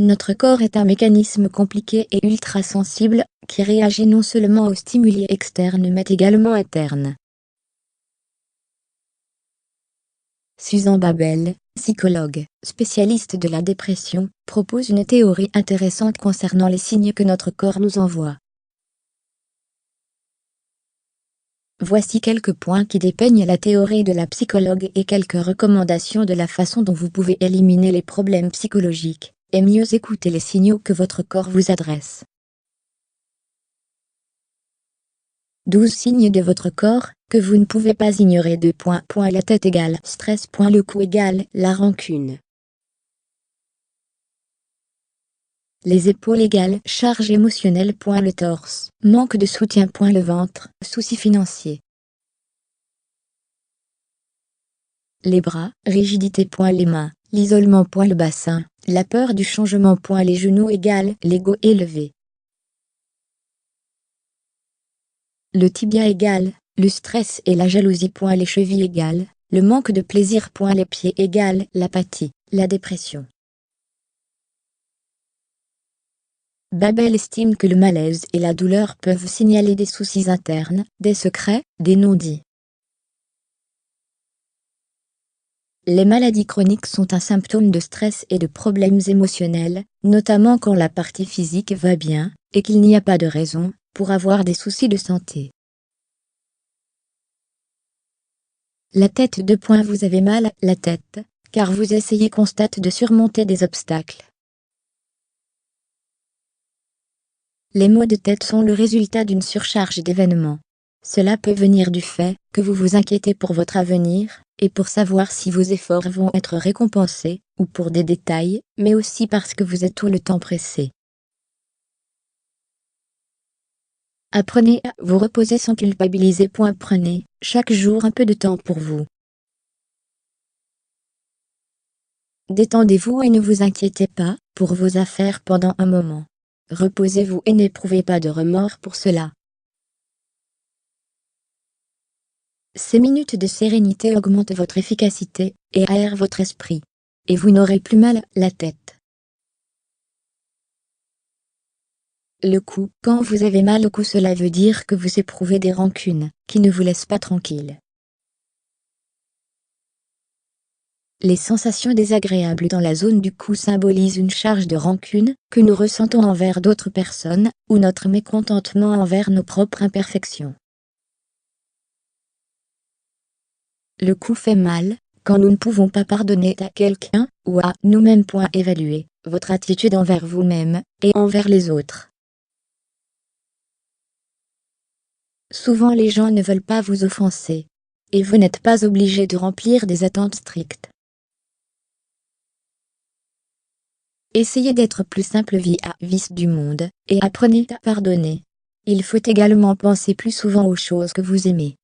Notre corps est un mécanisme compliqué et ultra sensible, qui réagit non seulement aux stimuli externes mais également internes. Susan Babel, psychologue, spécialiste de la dépression, propose une théorie intéressante concernant les signes que notre corps nous envoie. Voici quelques points qui dépeignent la théorie de la psychologue et quelques recommandations de la façon dont vous pouvez éliminer les problèmes psychologiques, et mieux écouter les signaux que votre corps vous adresse. 12 signes de votre corps, que vous ne pouvez pas ignorer. La tête égale stress. Le cou égale la rancune. Les épaules égale charge émotionnelle. Le torse, manque de soutien. Le ventre, soucis financiers. Les bras, rigidité. Les mains, l'isolement. Le bassin, la peur du changement. Les genoux égale l'ego élevé. Le tibia égale le stress et la jalousie. Les chevilles égale le manque de plaisir. Les pieds égale l'apathie, la dépression. Babel estime que le malaise et la douleur peuvent signaler des soucis internes, des secrets, des non-dits. Les maladies chroniques sont un symptôme de stress et de problèmes émotionnels, notamment quand la partie physique va bien, et qu'il n'y a pas de raison pour avoir des soucis de santé. La tête. Vous avez mal à la tête, car vous essayez constamment de surmonter des obstacles. Les maux de tête sont le résultat d'une surcharge d'événements. Cela peut venir du fait que vous vous inquiétez pour votre avenir, et pour savoir si vos efforts vont être récompensés, ou pour des détails, mais aussi parce que vous êtes tout le temps pressé. Apprenez à vous reposer sans culpabiliser. Prenez chaque jour un peu de temps pour vous. Détendez-vous et ne vous inquiétez pas pour vos affaires pendant un moment. Reposez-vous et n'éprouvez pas de remords pour cela. Ces minutes de sérénité augmentent votre efficacité et aèrent votre esprit. Et vous n'aurez plus mal à la tête. Le cou. Quand vous avez mal au cou, cela veut dire que vous éprouvez des rancunes qui ne vous laissent pas tranquille. Les sensations désagréables dans la zone du cou symbolisent une charge de rancune que nous ressentons envers d'autres personnes, ou notre mécontentement envers nos propres imperfections. Le cou fait mal quand nous ne pouvons pas pardonner à quelqu'un, ou à nous-mêmes. Évaluez votre attitude envers vous-même, et envers les autres. Souvent les gens ne veulent pas vous offenser. Et vous n'êtes pas obligé de remplir des attentes strictes. Essayez d'être plus simple vis du monde, et apprenez à pardonner. Il faut également penser plus souvent aux choses que vous aimez.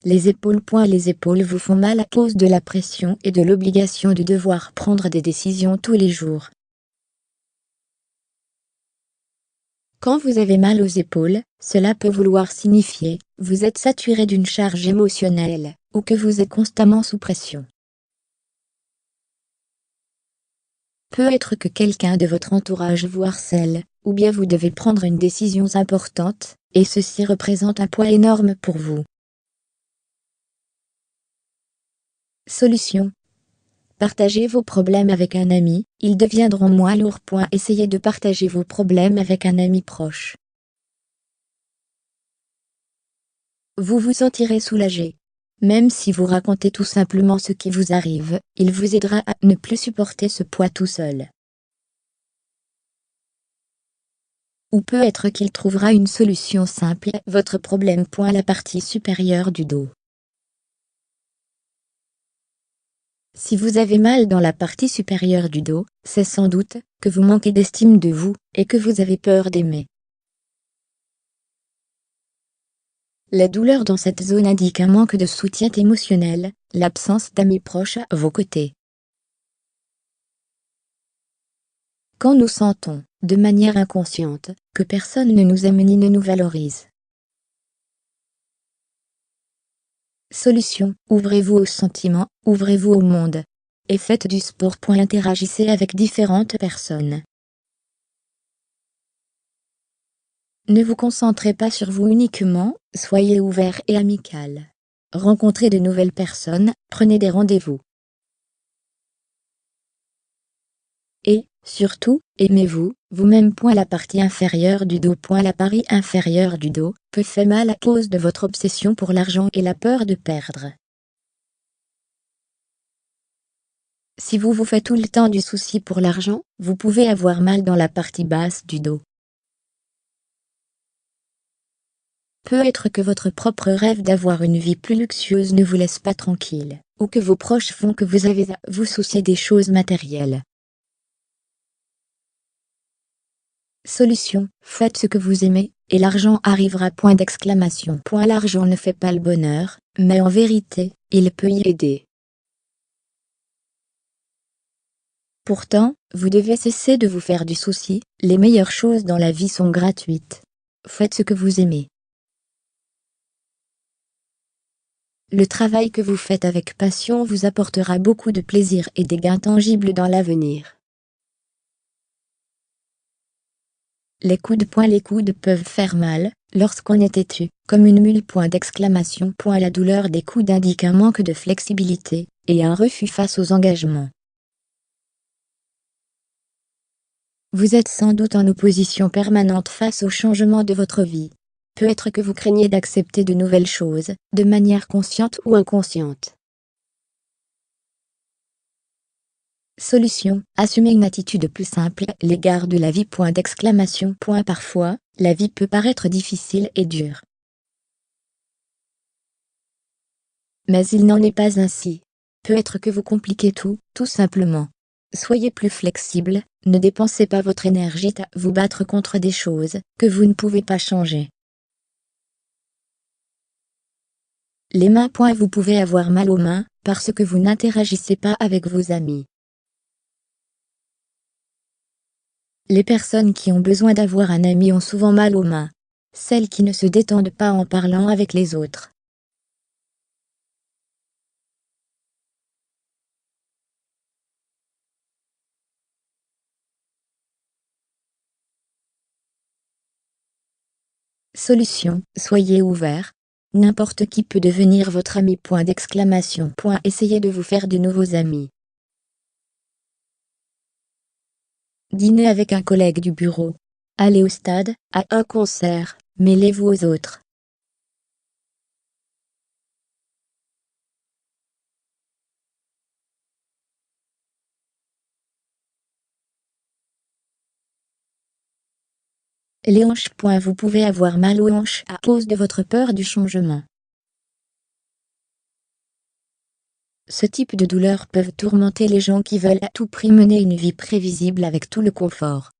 Les épaules. Les épaules vous font mal à cause de la pression et de l'obligation de devoir prendre des décisions tous les jours. Quand vous avez mal aux épaules, cela peut vouloir signifier que vous êtes saturé d'une charge émotionnelle, ou que vous êtes constamment sous pression. Peut être que quelqu'un de votre entourage vous harcèle, ou bien vous devez prendre une décision importante, et ceci représente un poids énorme pour vous. Solution. Partagez vos problèmes avec un ami, ils deviendront moins lourds. Essayez de partager vos problèmes avec un ami proche. Vous vous sentirez soulagé. Même si vous racontez tout simplement ce qui vous arrive, il vous aidera à ne plus supporter ce poids tout seul. Ou peut être qu'il trouvera une solution simple à votre problème. La partie supérieure du dos. Si vous avez mal dans la partie supérieure du dos, c'est sans doute que vous manquez d'estime de vous, et que vous avez peur d'aimer. La douleur dans cette zone indique un manque de soutien émotionnel, l'absence d'amis proches à vos côtés. Quand nous sentons, de manière inconsciente, que personne ne nous aime ni ne nous valorise. Solution. Ouvrez-vous aux sentiments, ouvrez-vous au monde. et faites du sport. Interagissez avec différentes personnes. Ne vous concentrez pas sur vous uniquement, soyez ouvert et amical. Rencontrez de nouvelles personnes, prenez des rendez-vous. Et, surtout, aimez-vous, vous-même. La partie inférieure du dos. La partie inférieure du dos peut faire mal à cause de votre obsession pour l'argent et la peur de perdre. Si vous vous faites tout le temps du souci pour l'argent, vous pouvez avoir mal dans la partie basse du dos. Peut-être que votre propre rêve d'avoir une vie plus luxueuse ne vous laisse pas tranquille, ou que vos proches font que vous avez à vous soucier des choses matérielles. Solution: faites ce que vous aimez, et l'argent arrivera. L'argent ne fait pas le bonheur, mais en vérité, il peut y aider. Pourtant, vous devez cesser de vous faire du souci, les meilleures choses dans la vie sont gratuites. Faites ce que vous aimez. Le travail que vous faites avec passion vous apportera beaucoup de plaisir et des gains tangibles dans l'avenir. Les coups de poing. Les coudes peuvent faire mal, lorsqu'on est têtu, comme une mule. La douleur des coudes indique un manque de flexibilité, et un refus face aux engagements. Vous êtes sans doute en opposition permanente face au changement de votre vie. Peut-être que vous craignez d'accepter de nouvelles choses, de manière consciente ou inconsciente. Solution: assumez une attitude plus simple à l'égard de la vie. Parfois, la vie peut paraître difficile et dure. Mais il n'en est pas ainsi. Peut-être que vous compliquez tout simplement. Soyez plus flexible, ne dépensez pas votre énergie à vous battre contre des choses que vous ne pouvez pas changer. Les mains. Vous pouvez avoir mal aux mains, parce que vous n'interagissez pas avec vos amis. Les personnes qui ont besoin d'avoir un ami ont souvent mal aux mains. Celles qui ne se détendent pas en parlant avec les autres. Solution: soyez ouvert. N'importe qui peut devenir votre ami. Essayez de vous faire de nouveaux amis. Dînez avec un collègue du bureau. Allez au stade, à un concert, mêlez-vous aux autres. Les hanches. Vous pouvez avoir mal aux hanches à cause de votre peur du changement. Ce type de douleurs peuvent tourmenter les gens qui veulent à tout prix mener une vie prévisible avec tout le confort.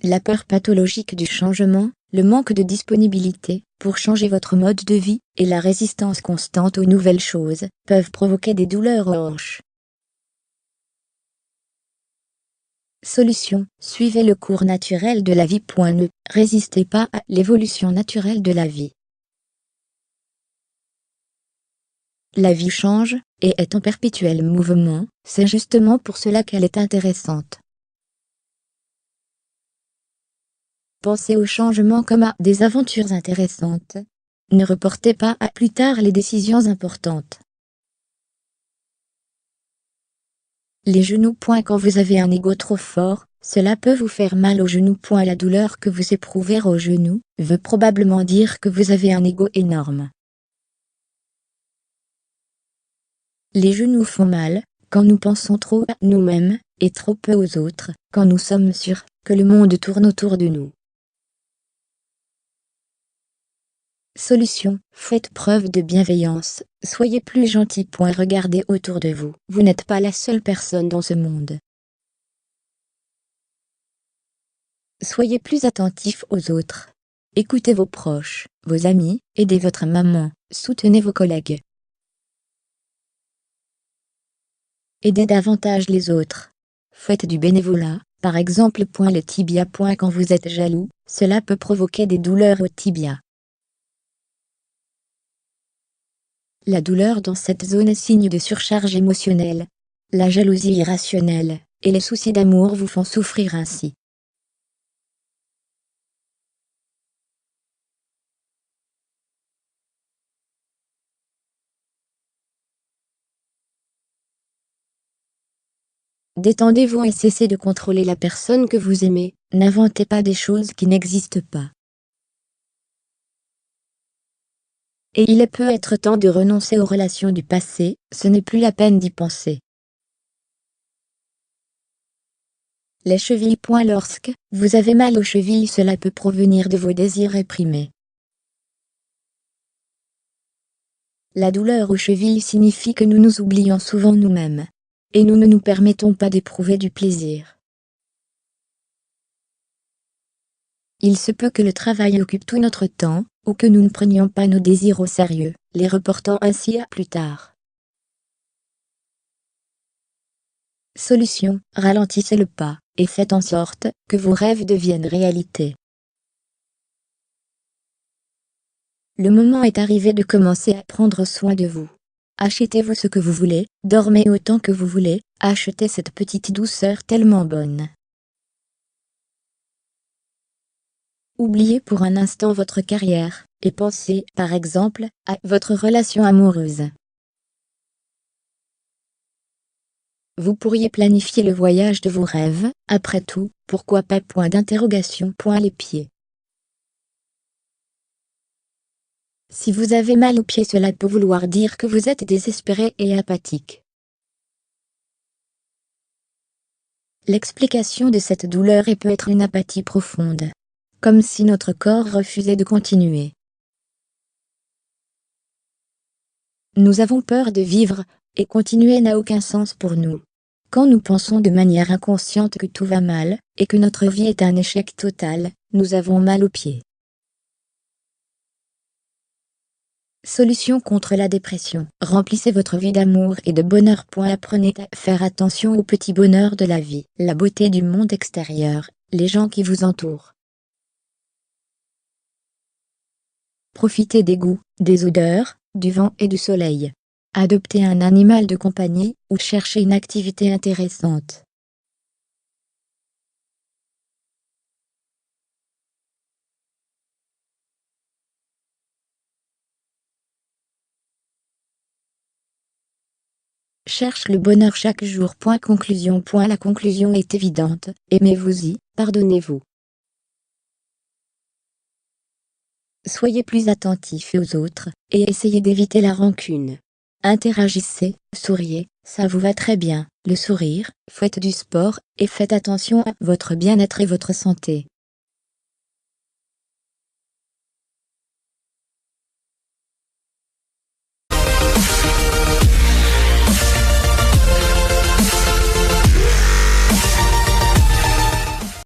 La peur pathologique du changement, le manque de disponibilité pour changer votre mode de vie, et la résistance constante aux nouvelles choses, peuvent provoquer des douleurs aux hanches. Solution: suivez le cours naturel de la vie. Ne résistez pas à l'évolution naturelle de la vie. La vie change, et est en perpétuel mouvement, c'est justement pour cela qu'elle est intéressante. Pensez au changement comme à des aventures intéressantes. Ne reportez pas à plus tard les décisions importantes. Les genoux. Quand vous avez un ego trop fort, cela peut vous faire mal aux genoux. La douleur que vous éprouvez aux genoux veut probablement dire que vous avez un ego énorme. Les genoux font mal quand nous pensons trop à nous-mêmes et trop peu aux autres, quand nous sommes sûrs que le monde tourne autour de nous. Solution: faites preuve de bienveillance, soyez plus gentil. Regardez autour de vous, vous n'êtes pas la seule personne dans ce monde. Soyez plus attentif aux autres. Écoutez vos proches, vos amis, aidez votre maman, soutenez vos collègues. Aidez davantage les autres. Faites du bénévolat, par exemple. Les tibias. Quand vous êtes jaloux, cela peut provoquer des douleurs aux tibias. La douleur dans cette zone est signe de surcharge émotionnelle. La jalousie irrationnelle et les soucis d'amour vous font souffrir ainsi. Détendez-vous et cessez de contrôler la personne que vous aimez. N'inventez pas des choses qui n'existent pas. Et il peut être temps de renoncer aux relations du passé, ce n'est plus la peine d'y penser. Les chevilles. Lorsque vous avez mal aux chevilles, cela peut provenir de vos désirs réprimés. La douleur aux chevilles signifie que nous nous oublions souvent nous-mêmes. Et nous ne nous permettons pas d'éprouver du plaisir. Il se peut que le travail occupe tout notre temps, ou que nous ne prenions pas nos désirs au sérieux, les reportant ainsi à plus tard. Solution: ralentissez le pas, et faites en sorte que vos rêves deviennent réalité. Le moment est arrivé de commencer à prendre soin de vous. Achetez-vous ce que vous voulez, dormez autant que vous voulez, achetez cette petite douceur tellement bonne. Oubliez pour un instant votre carrière, et pensez, par exemple, à votre relation amoureuse. Vous pourriez planifier le voyage de vos rêves, après tout, pourquoi pas? Les pieds. Si vous avez mal aux pieds, cela peut vouloir dire que vous êtes désespéré et apathique. L'explication de cette douleur peut être une apathie profonde. Comme si notre corps refusait de continuer. Nous avons peur de vivre, et continuer n'a aucun sens pour nous. Quand nous pensons de manière inconsciente que tout va mal, et que notre vie est un échec total, nous avons mal aux pieds. Solution contre la dépression: remplissez votre vie d'amour et de bonheur. Apprenez à faire attention aux petits bonheurs de la vie, la beauté du monde extérieur, les gens qui vous entourent. Profitez des goûts, des odeurs, du vent et du soleil. Adoptez un animal de compagnie, ou cherchez une activité intéressante. Cherche le bonheur chaque jour. Conclusion. La conclusion est évidente, aimez-vous-y, pardonnez-vous. Soyez plus attentif aux autres, et essayez d'éviter la rancune. Interagissez, souriez, ça vous va très bien, le sourire, faites du sport, et faites attention à votre bien-être et votre santé.